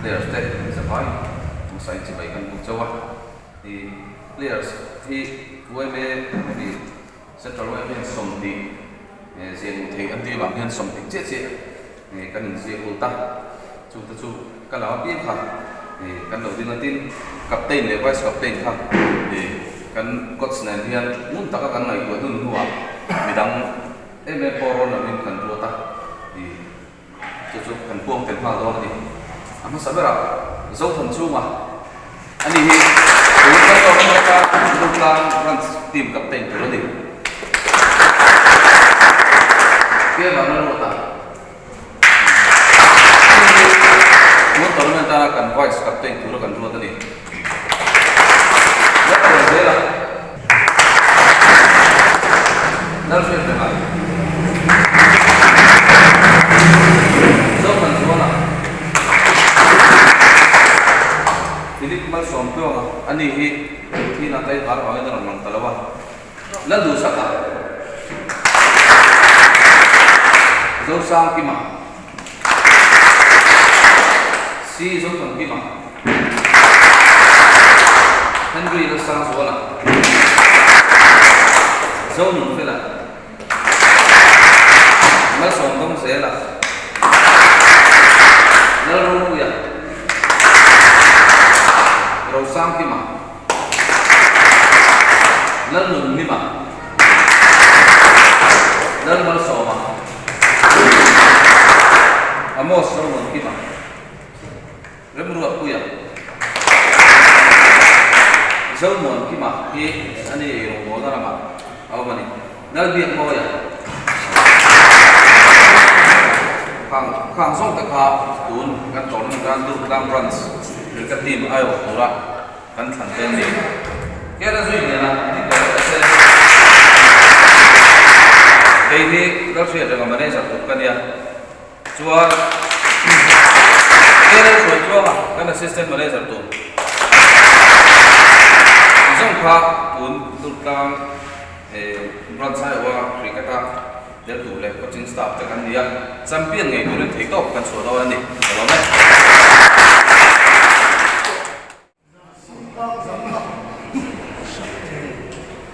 players te zabai sai chi bai kan bu chawa ti players hi YMA ni central YMA som ti zing thei an ti bang hian som ti che che kan in se ulta chu ta chu kan la pi kha kan lo ding tin captain le vice captain kha kan coach nan hian mun taka kan ngai tu hnuhnung wa midang eme poron amin kan rota chu kan puang ten pha do ni ama sabera zo thon chu ma ani hi Durtlang Branch team captain tu ni ke bang rota mun tournament ta kan vice captain tu kan rota ni bera dal se te mal zo kan zona Philip mal som pyo ani hi na tai gar wa na mang talawa la du saka zo sang ki ma si zo kan ki ma Henry la sang zona zo nun phela mal som dong se la la ru ya ro sang ki ma la nun mi ma la mal so ma amos so nun ki ma rem ru ku ya zo mon ki ma hi ani ro mo na ma au mani dal bi mo ya khang song ta kha tun kan ton kan Durtlang Branch Cricket Team ayo ora kan than ten ni ke ra zui ni na ni ko se dei ni dal se da ma ne sa tu kan ya chuan ke ra chuan chuan kan assistant manager tu zong kha tun Durtlang Branch YMA Cricket del tu le coaching staff ta kan dia champion ngei turin thei top kan so do ani lo me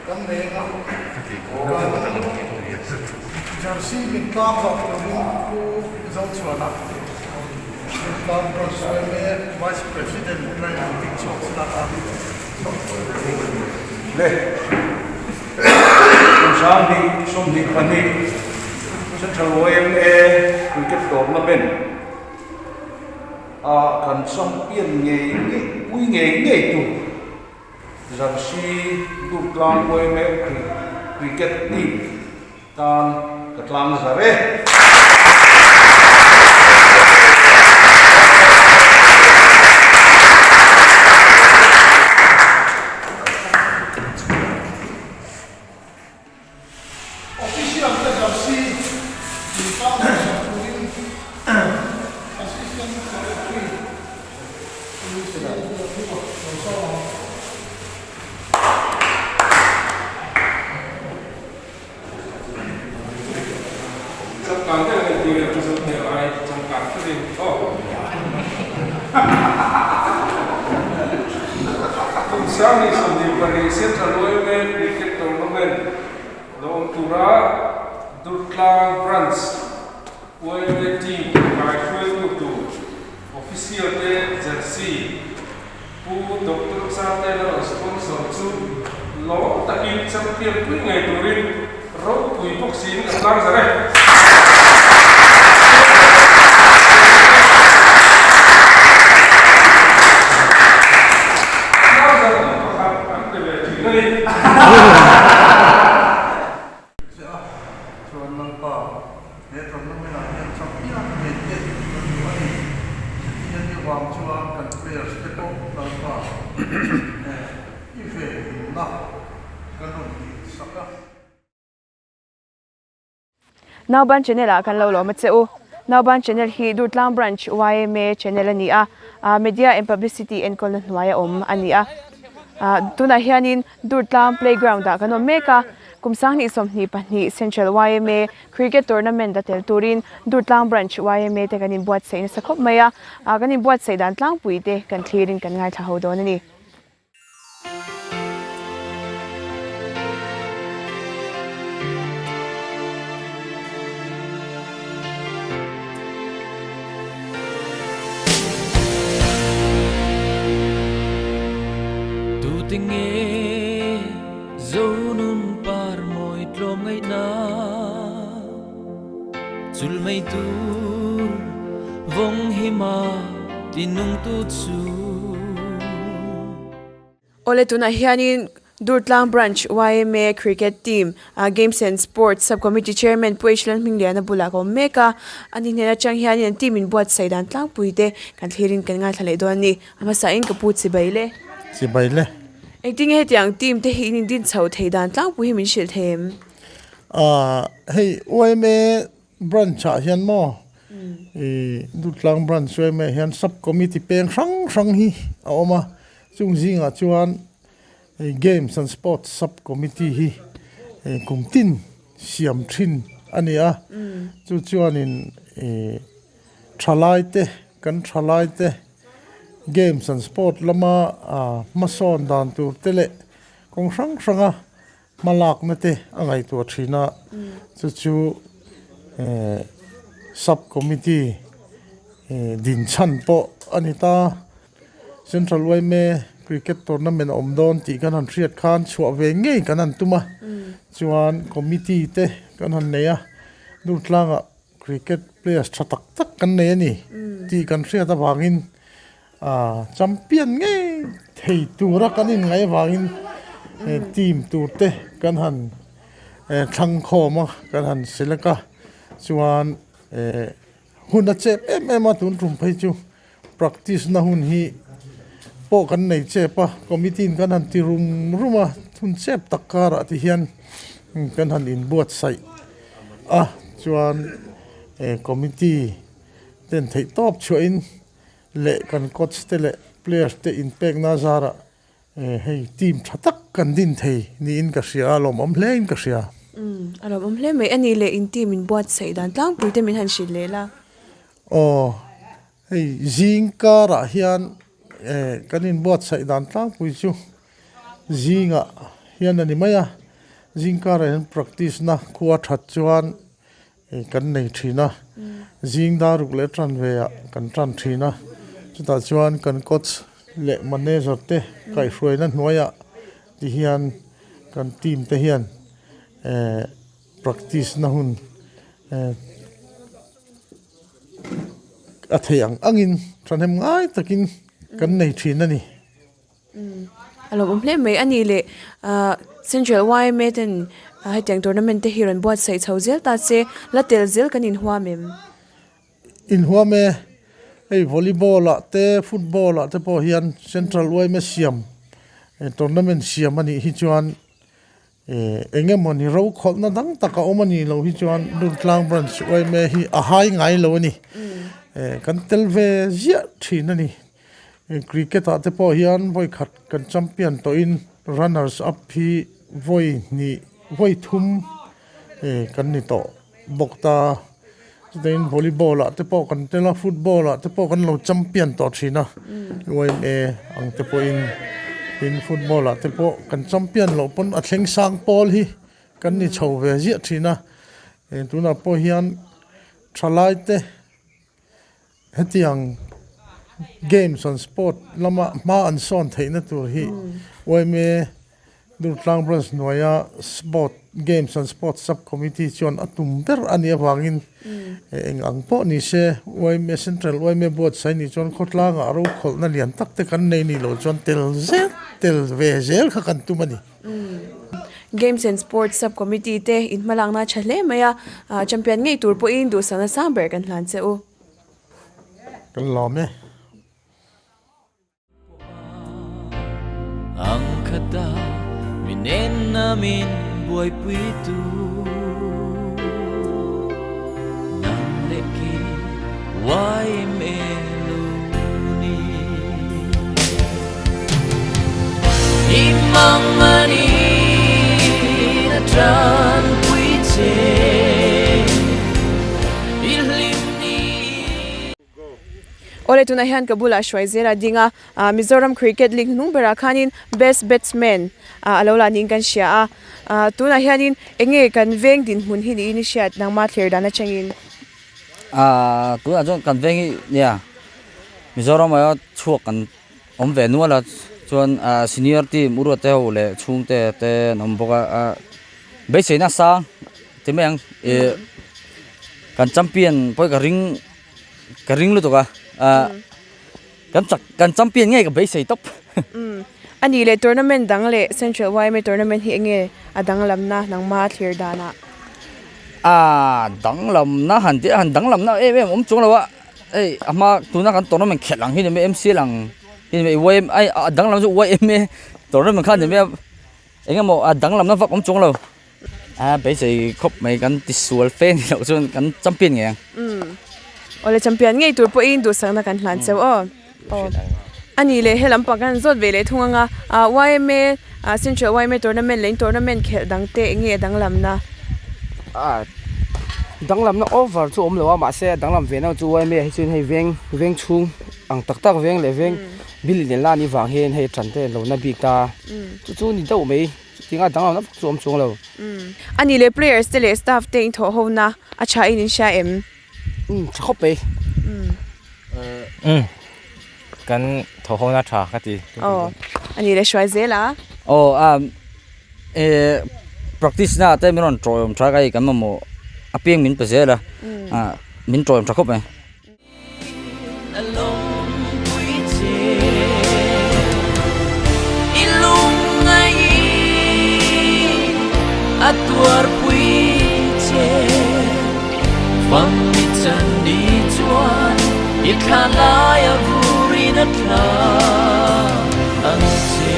kan ne ga jersey min tam ba ko ku zo chwana tam Branch YMA vice president Durtlang Team chok na le som di pani central YMA Cricket Tournament kan champion ngei tu jersey Durtlang YMA Cricket Team tan tlangzarhna Sami sandi pari central YMA Cricket Tournament don tura Durtlang Branch YMA Team by 12 to official te jersey pu Dr. Sate na sponsor chu lo takin champion pui ngai turin ro pui boxing tlangzarhna Now ban channel a kan lo lo macheu now ban channel hi Durtlang Branch YMA channel ani a media and publicity and kol hnuaia ani a tuna hianin Durtlang playground da kan meka kumsang ni somni pahni Central YMA Cricket Tournament da tel turin Durtlang Branch YMA te kanin buat sei na sakop maya kanin buat sei dan tlang puite kan thlirin kan ngai tha ho don ani ngei zonun par moi tlom ngei na chul mai tur vong hima tinung tu chu ole tuna hianin Durtlang Branch YMA Cricket Team Games and Sports Subcommittee Chairman Puishlan Mingliana Bulako Meka ani nena chang hianin team in buat sai dan tlang puite kan thlirin kan nga thlai don ni ama sa in kaput si baile Acting head yang team te hin din chau thei dan tlang pu hi min shil them hey YMA branch hian mo Durtlang branch YMA hian sub committee peng sang hi awma chung zinga chuan games and sports sub committee hi kumtin siam thin ania chu chuan in thalai te kan thalai te games and sport lama mason dan tu tele kong sanga malak na te angai tu thina chu sub committee din chan po anita Central YMA Cricket Tournament omdon ti kan han riat khan chwa ve ngei kan an tuma chuan committee te kan han neya Durtlang cricket players thatak tak kan ne ni ti kan riat awangin champion ngei thei tura kanin ngai wangin team turte kan han thlang khoma kan han seleka chuan hun a chep em tun tum phei chu practice na hun hi po kan nei chepa committee kan han ti ruma thun chep takara ti hian kan han in buat sai chuan committee ten thei top chuin le kan coach te le players te in pek na zara hey team thatak kan din thei ni in ka sia lom om hle in ka sia alom om hle mai ani le in team in buat sei dan tlang puite min han shil lela hey zinga ra hian kan in buat sei dan tlang pui chu zinga hian ani maya zinga ra practice na khuwa that chuan kan nei thina zing da ruk le tran ve kan tran thina chuta chuan kan coach le manager te kai hroi na hnuaia ti hian kan team te hian practice na hun athayang angin thanem ngai takin kan nei thina ni alom om hle mai ani le Central YMA ten hetang tournament te hiron buat sei chauzel ta che la tel zel kan in huamem hey volleyball te football te po hian Central YMA siam tournament siam ani hi chuan engemoni ro khol na dang taka omani lo hi chuan Durtlang Branch YMA hi a hai ngai lo ni kan telve zia thina ni cricket te po hian voi khat kan champion to in runners up hi voi thum kan ni to bokta then volleyball te po kan tela football te po kan lo champion to thina YMA ang te po in football te po kan champion lo pon a thleng sang pol hi kan ni chho ve zia thina tuna po hian thalai te hetiang games and sport lama ma an son theina tur hi YMA Durtlang Branch noya sport games and sports subcommittee chuan atum ber ani awangin ang po ni se YMA Central YMA board sai ni chuan khotlang aro kholna lian tak te kan nei ni lo chuan tel ve zel kha kan tumani Games and Sports Subcommittee te in malang na chhle maya champion ngei tur po in du sana samber kan hlan che u kan lome ang khata minen namin buhay puitu nang leki YMA luni imang mani na ole tuna hian kabula shwai zera dinga Mizoram Cricket League hnung bera khanin best batsman alola ning kan sia tuna hianin enge kan veng din mun hi ni initiate nangma thler dana changin tuna jon kan vengi nia Mizoram ayo chuak kan ve nuala chuan senior team uru te hole chung te nomboka beisei na sa timeng kan champion poi ka ring lu to ka kan champion nge ka beisei top ani le tournament dang le Central YMA tournament hi enge adanglam na nangma thler dana danglam na han danglam na chung lawa ama tuna kan tournament khelang hi me MC lang hi me YM ai danglam su YMA tournament khan me enge mo danglam na vak chung lo beisei khop mai kan tisual fan lo chun kan champion nge ole champion ngei tur po in du sang na kan hlan cheu ani le helam pa kan zot vele thunganga YMA Central YMA tournament khel dang te nge danglam na danglam na over chu om lewa ma se danglam ve na chu YMA hi chun hei veng chung ang tak veng le veng bilin la ni wang hen hei than te lo na bi ta chu ni do mai tinga danglam na chu om chung lo ani le players te le staff te in tho ho na acha in sha em khop pe kan tho na tha khati ani le shwai zela practice na te miron troyom tra kai kan mo apieng min pe zela min troyom tra khop mai atuar puiche fam mi chan di chuan i khalai avurin atla anche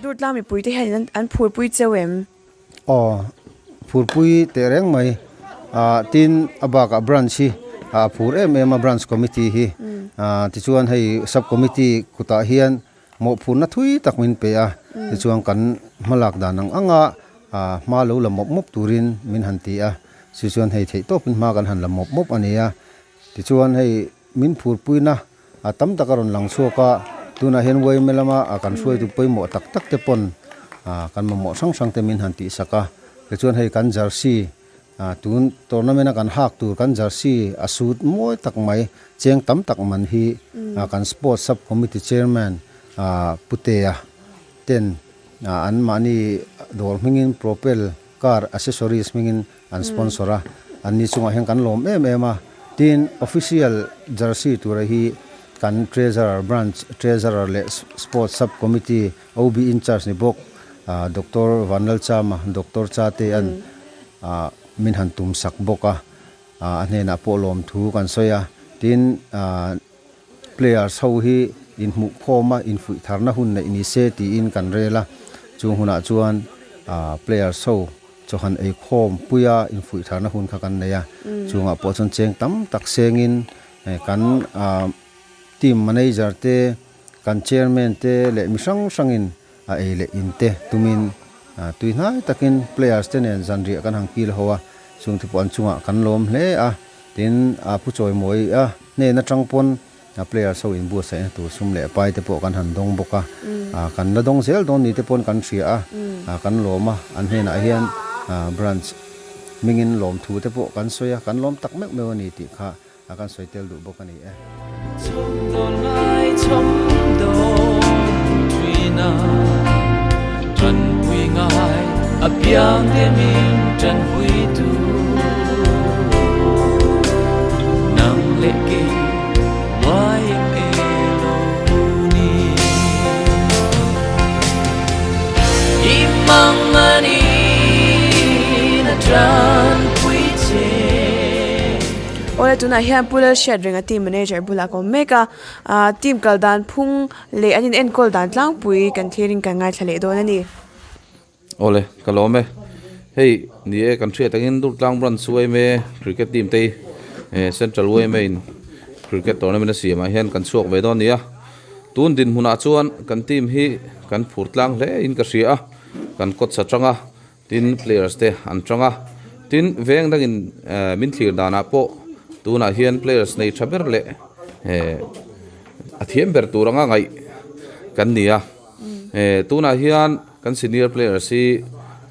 Durtlang mi pui te hian an phur pui chewem phur pui te reng mai tin abaka branch hi phur MMA branch committee hi ti chuan hei sub committee kuta hian mo phur na thui takmin pe ti chuan kan malak danang anga ma lo la mop turin min hanti si chuan hei thei to pin ma kan han la mop ania ti chuan hei min phur pui na tam takaron lang chuaka tuna hen wei melama kan suai tu poi mo tak te pon kan mo sang te min hanti saka ti chuan hei kan jersey tun tournament kan hak tur kan jersey asut moi tak mai cheng tam tak man hi kan sports sub committee chairman puteya ten an mani dor mingin propel car accessories mingin an sponsora an ni chunga hen kan lom ema tin official jersey tur hi kan treasurer branch treasurer le sports sub committee OB in charge ni bok Dr. Vanal Chama Dr. Chate an min han tum sak boka anena polom thu kan soya tin players ho hi in mu khoma in fui tharna hun na ini se ti in kan rela chu huna chuan players ho chohan ei khom puya in fui tharna hun kha kan neya chunga po chon cheng tam tak sengin kan team manager te kan chairman te le misang sangin ei le in te tumin tuinai takin players ten en zanri kan hangkil hoa chung thi pon chunga kan lom hle tin pu choi moi ne na tangpon players so in bu sai tu sum le pai te po kan han dong boka kan na dong zel don ni te pon kan thria kan loma an he na hian branch mingin lom thu te po kan soya kan lom tak mek mewani ti kha akan soitel du bokani chom do lai chom do trina trần quy ngài ấp giang đêm in trần quy tu nang lệ kỳ YMA loni imang mani na trần quy che ole tuna hian pula shadring a team manager bula ko meka team kaldan phung le anin en kol dan tlang pui kan thirin kan ngai thale don ani ole kalome hey ni e kan thria tangin Durtlang Branch YMA Cricket Team te Central YMA Cricket Tournament si ma hian kan chuak ve don nia tun din huna chuan kan team hi kan phurtlang hle in ka hria kan kot sa tanga tin players te an tanga tin veng dangin min thlir dana po tuna hian players nei thaber le athiam ber turanga ngai kan nia tuna hian kan senior players hi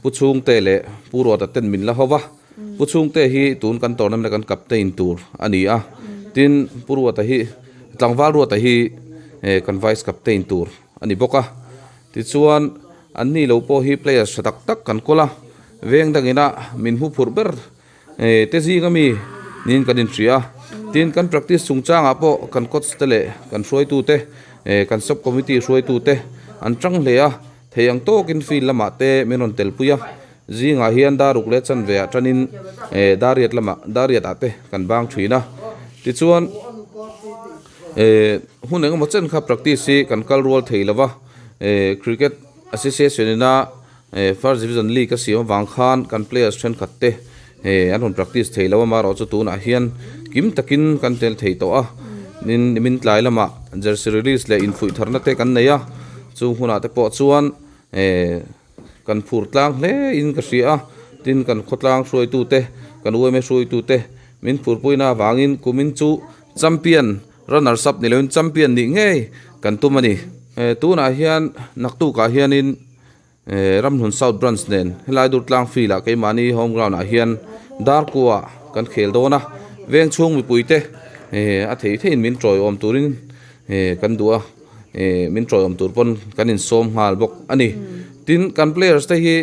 puchung te le puro ta ten min la howa puchung te hi tun kan tournament kan captain tur ania tin puro ta hi tlangwal ro ta hi kan vice captain tur ani boka ti chuan anni lo po hi players tak tak kan kola veng dangina min hu phurber te zinga mi nin kanin tria tin kan practice sungchanga po kan coach tele kan hroi tu te kan sub committee hroi tu te an tang hlea theyang to kin field lama te menon tel puya zinga hian daruk le chan ve tanin dariat lama dariat ate kan bang thina ti chuan huneng mo chen kha practice si kan kal rol theilawa cricket association ina first division league ka siam wang khan kan players train khatte an hon practice theilawa ma ro chu tu na hian kim takin kan tel thei to a nin min tlai lama jersey release le in fui tharna te kan neya chu huna te po chuan kan phurtlang hle in ka hria tin kan khotlang hroi tu te kan ueme hroi tu te min phurpuina wangin kumin chu champion runners up ni leun champion ni ngei kan tumani tuna hian Naktuk ka hianin ramhnun south branch nen helai Durtlang field a keimani home ground a hian dar kuwa kan khel dona veng chung mi puite a thei thein min troi om turin kan dua min troi om tur pon kanin som hal bok ani tin kan players te hi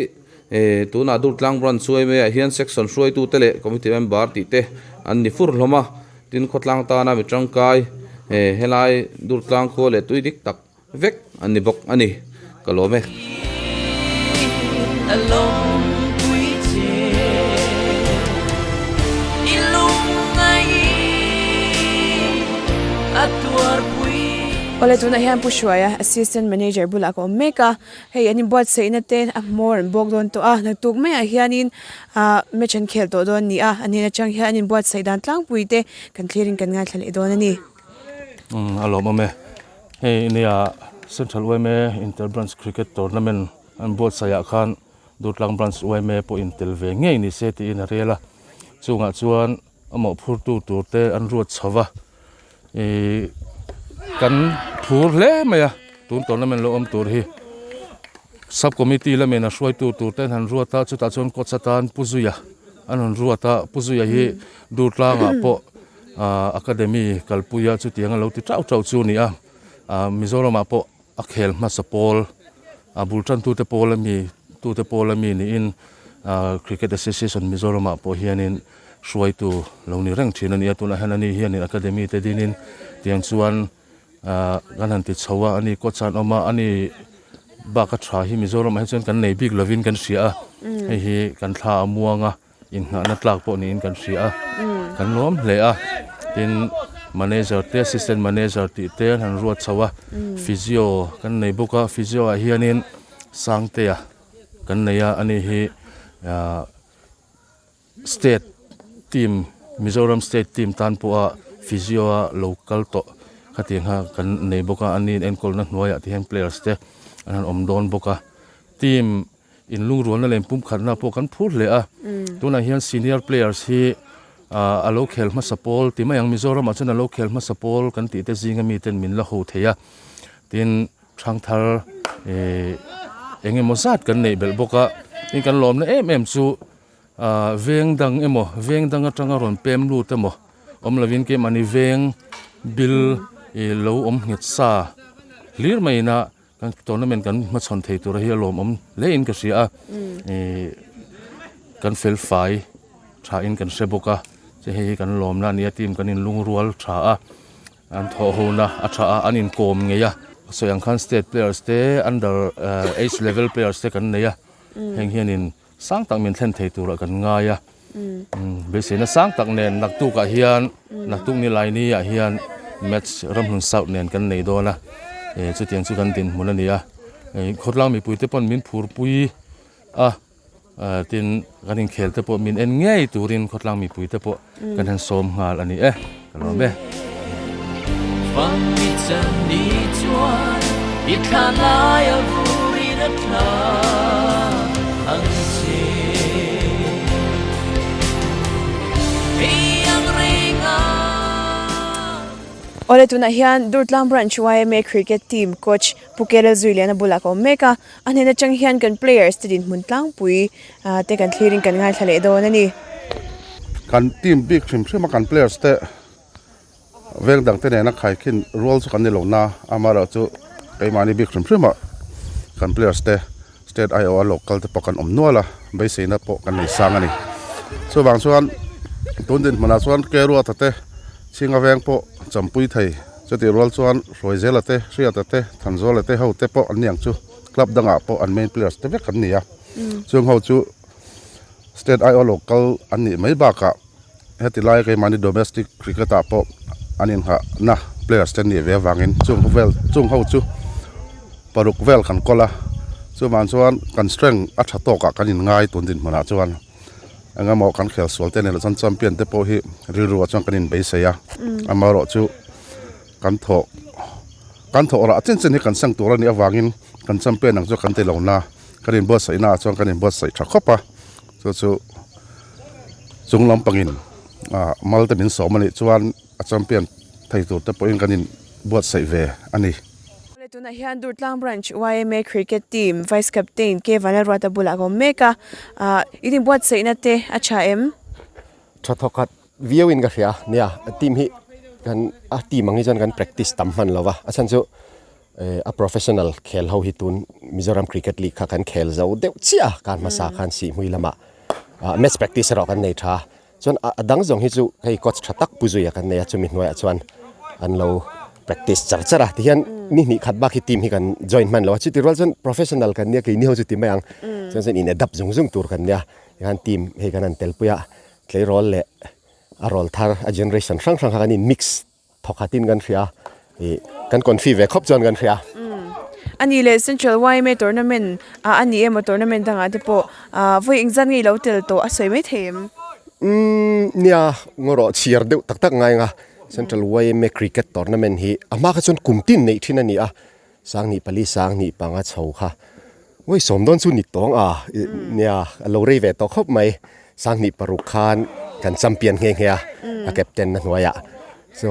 tuna Durtlang Branch YMA a hian section hroi tu tele committee member ti te an ni fur hloma tin khotlang ta na mi tangkai helai Durtlang kho le tuidik tak vek ani bok ani kalome along quy ilung ngai atuar pui ole tuna hian pushwaya assistant manager bulak meka hei ani bot seina ten a more bok don to a Naktuk me a hianin mechan khel to don ni a ani na chang hianin bot seidan tlang puite kan clearing kan nga thlale don ani alo mame hei nia Central YMA Inter Branch Cricket Tournament an bot saya khan Durtlang Branch YMA po intel ve ngei ni se ti in rela chunga chuan amo phurtu turte an ruat chawa kan phur hle maya tun tournament lo om tur hi sub committee la mena hroi tu turte han ruata chuta chon kochatan puzuya anon ruata puzuya hi Durtlang po academy kalpuya chu tianga lo ti trau trau chu ni a Mizoram po a khel hmasa pol bultan tu te pola mi ni in cricket association Mizoram po hianin hroi tu lo ni reng thina ni atuna hanani hianin academy te dinin tiang chuan ganan ti chawa ani kochan oma ani baka tha hi Mizoram ha chuan kan nei big lovin kan hria hi kan thla amuanga in na tlak po ni in kan hria kan lom hle a tin manager te assistant manager ti te han ruat chawa physio kan nei boka physio a hianin sangte a kan neya ani hi state team Mizoram state team tan po a physio a local to khating ha kan nei boka ani enkol na hnuaya ti heng players te an om don boka team in lungrual na lem pum kharna po kan phur le a tuna hian senior players hi alo khel hmasa pol ti mayang Mizoram a chuna lo khel hmasa pol kan ti te zinga mi ten min la ho theya tin thangthar enge mozat kan nei bel boka in kan lom na em chu veng dang atanga ron pem lu te mo om lavin ke mani veng bil lo om ngit sa lir mai na kan tournament kan ma chon thei tur hi lom om le in ka sia kan fel fai tha in kan seboka che hei kan lom na nia team kan in lungrual tha a an tho ho na a tha a an in kom ngeya so yang khan state players te under age level players te kan neya heng hian in sang tak min thlen thei tur kan nga ya beisei na sang tak nen Naktuk a hian Naktuk ni lai ni a hian match ramhnun south nen kan nei do na chu tiang chu kan tin mun ania khotlang mi puite pon min phur pui a tin ganin khel te po min en ngei turin khotlang mi puite po kan han som ngal ani kalome ฟังวิจันดีจวนอิทานลายฟูรินัทลาอังเชยังริงาOle tuna hian Durtlang Branch YMA Cricket Team coach Pukela Zuiliana Bulako Meka anena chang hian kan players tidin muntlang pui te kan thliring kan ngai thlale do nani kan team big trim trim kan players te veng dang te ne na khai khin roles kan ni lo na amara chu kaimani big trim trim kan players te state io local te pokan omnuala beisei na po kan nei sang ani so bang chuan tundin mana chuan keru atate singa veng po champui thei chati rol chuan roizelate riatate thanzolate hote po aniang chu club danga po an main players te vek kan nia chung ho chu state io local ani mai ba ka heti lai ke mani domestic cricket po anin ha na players te ni ve wangin chung ho chu paruk vel kan kola chu man chuan kan strength a thato ka kanin ngai tundin mana chuan anga mo kan khel sol te ne chan champion te po hi riru chang kanin beisei ya amaro chu kan tho ra chen chen hi kan sang tur ani awangin kan champion ang chu kan te lona kanin boss sai na chang kanin boss sai tha khopa chu chunglam pangin mal te min somani chuan a champion thai tur te po in kanin boss sai ve ani tuna hian Durtlang Branch YMA Cricket Team Vice Captain ke Vanarwata Bulako Meka idin beisei te acha em thathokat viewin ga ria nia team hi kan a team angi jan kan practice tam man lawa achan chu a professional khel ho hi tun Mizoram Cricket League kha kan khel zo deuh chia kan masa khan si muilama match practice ro kan nei tha chon adang jong hi chu hei coach thatak puzuya kan nei chumi hnuai chuan an lo practice chara tian ni khat ba ki team hi kan join man lo chi tirwal chon professional kan nia ke ni ho chu ti mayang chon in adapt jung tur kan nia han team he kan an tel puya clay role le a role thar a generation sang kan in mix thokatin kan ria kan config ve khop chon kan ria ani le Central YMA Tournament ani ema tournament danga te po voi exam ngi lo tel to asoi mai them nia ngoro chiar deuh tak ngai nga Central YMA Cricket Tournament hi ama kha chon kumtin nei thina ni a sang ni pali sang ni panga chho kha oi somdon chu ni tong nia lo rei ve to khop mai sang ni paruk khan kan champion nge a captain na hnuaya so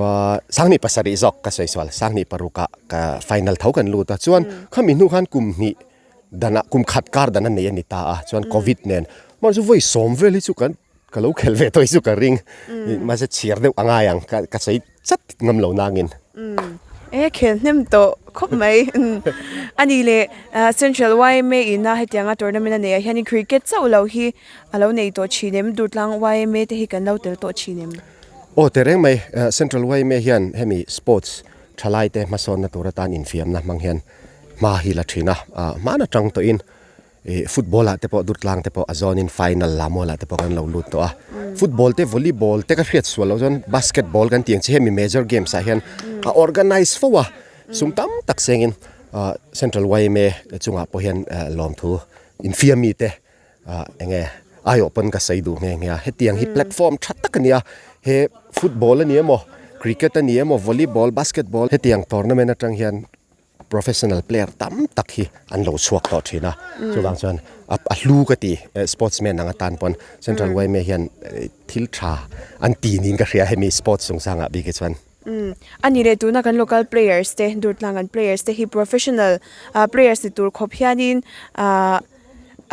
sang ni pasari zok ka soiswal sang ni paruka ka final thau kan lu ta chuan khami nu khan kum ni dana kum khat kar dana nei ani ta a chuan covid nen mar chu voi som veli chu kan kalau khel ve toi chu ka ring ma se chiar deuh anga yang ka sei chat ngam lo nangin khel nem to khop mai ani le Central YMA ina hetianga tournament ne hian cricket chau lo hi alo nei to chinem Durtlang YMA te hi kan lo tel to chinem o tereng mai Central YMA hian hemi sports thalai te mason na turatan infiam na manghian ma hi la thina mana tang to in football te po Durtlang te po azon in final lamola te po kan lo lut to football te volleyball te ka hriat swalo zon basketball kan tiang che hemi major games a hian a organize fowa sumtam tak sengin Central YMA chunga po hian lom thu infiami te enge ai open ka sai du nge hetiang hi platform thatak ania he football ani mo cricket ani mo volleyball basketball hetiang tournament atang hian professional player tam tak hi an lo chuak to thina chuwang chuan a hlu ka ti sportsman anga tan pon Central YMA hian thil tha an ti nin ka ria hemi sports sung sanga bi ke chuan ani le tuna kan local players te Durtlang an players te hi professional players ti tur khop hianin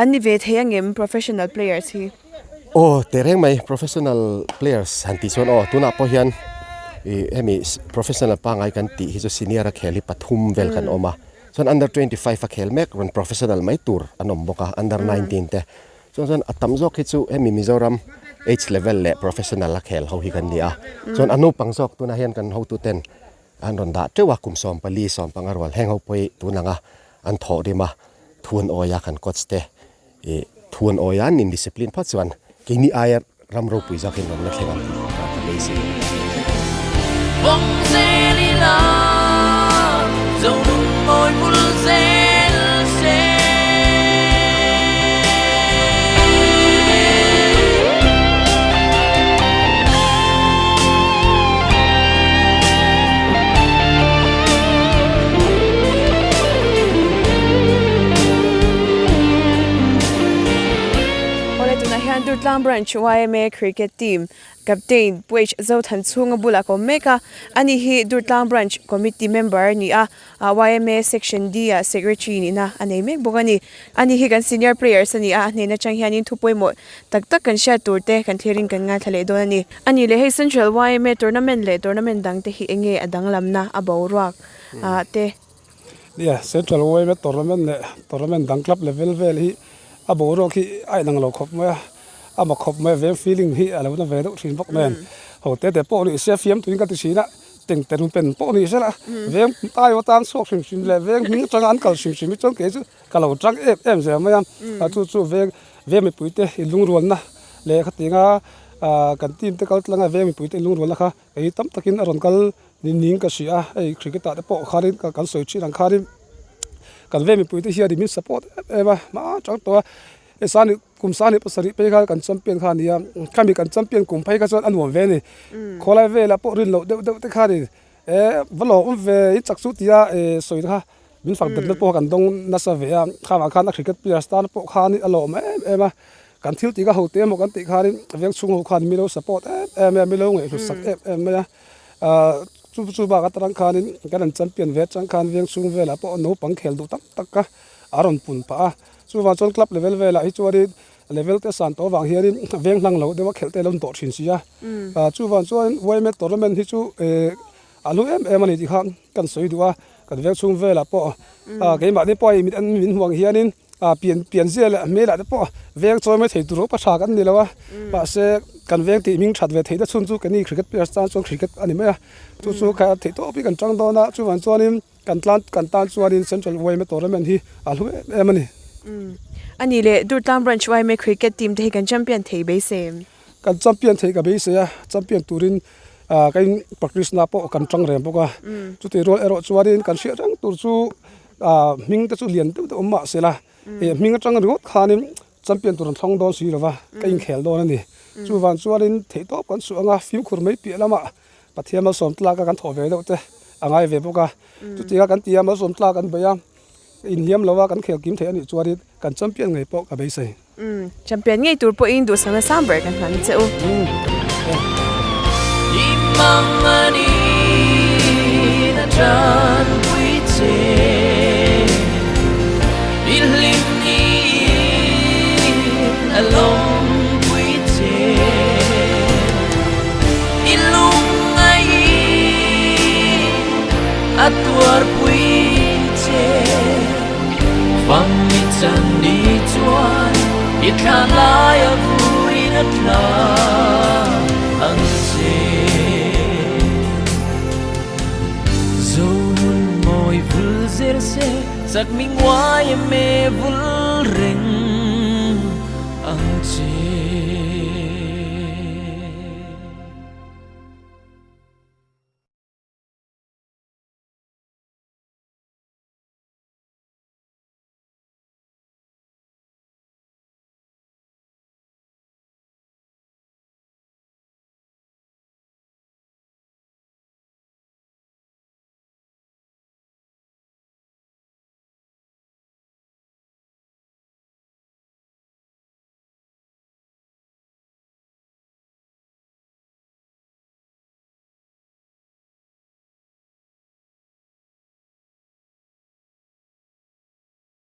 ani ve theyangem professional players hi tereng mai professional players hanti chuan tuna po hian hemi professional pa ngai kan ti hi so senior a kheli pathum vel kan oma chon under 25 a khel mek ron professional mai tur anom boka under 19 te chon atam jok hi chu hemi Mizoram age level le professional a khel ho hi kan ni a chon anu pangjok tuna hian kan ho tu ten an ron da tewa kum som pali som pangarwal heng ho poi tunanga an tho dima thun oya kan coach te thun oya in discipline phat chuan kini ayar ramro puiza kin ron na thlenga ka beisei Vong zeli la Zong nung ngồi mul zel se Durtlang Branch YMA Cricket Team Captain Puich Zothan Chunga Bulako Meka ani hi Durtlang Branch Committee Member ni YMA Section D Secretary ni na anei mek bogani ani hi kan senior players ani ne na chang hianin thupoimo tak kan sha turte kan thlerin kan nga thale do ani le hei Central YMA Tournament dang te hi enge adang lamna abawrak te Central YMA Tournament dang club level vel hi abawrak hi ai nang lo khop ma ama khop ma ve feeling hi alo na ve do thin bok men ho te po ni se fiam tuin ka ti sina teng ten pen po ni sala ve tai wa tan sok sim le ve mi chang an kal sim chong ke chu kalo trak em se ma yam chu ve mi puite lung rol na le khatinga kan team te kal tlanga ve mi puite lung rol na kha ei tam takin aron kal ning ka sia ei cricket ta po kharin ka kan soi chi rang kharin kan ve mi puite hi mi support ema ma chang to sani kumsani pasari pe kha kan champion kha nia kami kan champion kum phai ka chon anwam ve ni kholai ve la po rin lo de te kha ni valo ve I chaksu tia soi kha min fak dat po kan dong na sa ve kha ma kha na cricket player star po kha ni alo ma ema kan thil ti ka ho te mo kan ti kha ni veng chung ho kha ni mi lo support mi lo nge lu sak ma chu ba ka tarang kha ni kan champion ve chang khan veng chung ve la po no pang khel du tak ka aron pun pa chu wa chon club level ve la hi chuari level te san to wang hiarin veng hlang lo dewa khelte lom to thin sia chu wa chon YMA tournament hi chu alu em ani ti khan kan soi duwa kan veng chung ve la po ke ma de poi mit an min huang hianin pian zel me la de po veng choi me thei tu ro pa tha kan ni lawa pa se kan veng ti ming that ve thei da chun chu kan ni cricket players tan chon cricket ani me chu kha thei to pi kan chang do na chu wan chonin kan tan chuanin Central YMA tournament hi alu em ani ani le Durtlang Branch YMA Cricket Team te kan champion thei beisei kan champion thei ka beisei champion turin kan practice na po kan chang rem boka chu te rol ero chuarin kan sia rang tur chu ming ta chu lian tu ma sela ming chang ro khanin champion turan thong don si lova kan khel don ani chu wan chuarin thei top kan su anga fiu khur mai pi lama pathiama som tla ka kan thove do te angai ve boka chu te kan tiama som tla kan baya in hiam lawa kan khel kim the ani chuari kan champion ngai po ka beisei champion ngei tur po in du sana samber kan han cheu imangani na tran pui che ilim ni along pui che ilung ai atuar pui vang mi chan ni chuan I thla lai a vui na thla ang se zo nun moi vul zer se sak ming YMA vul ring ang che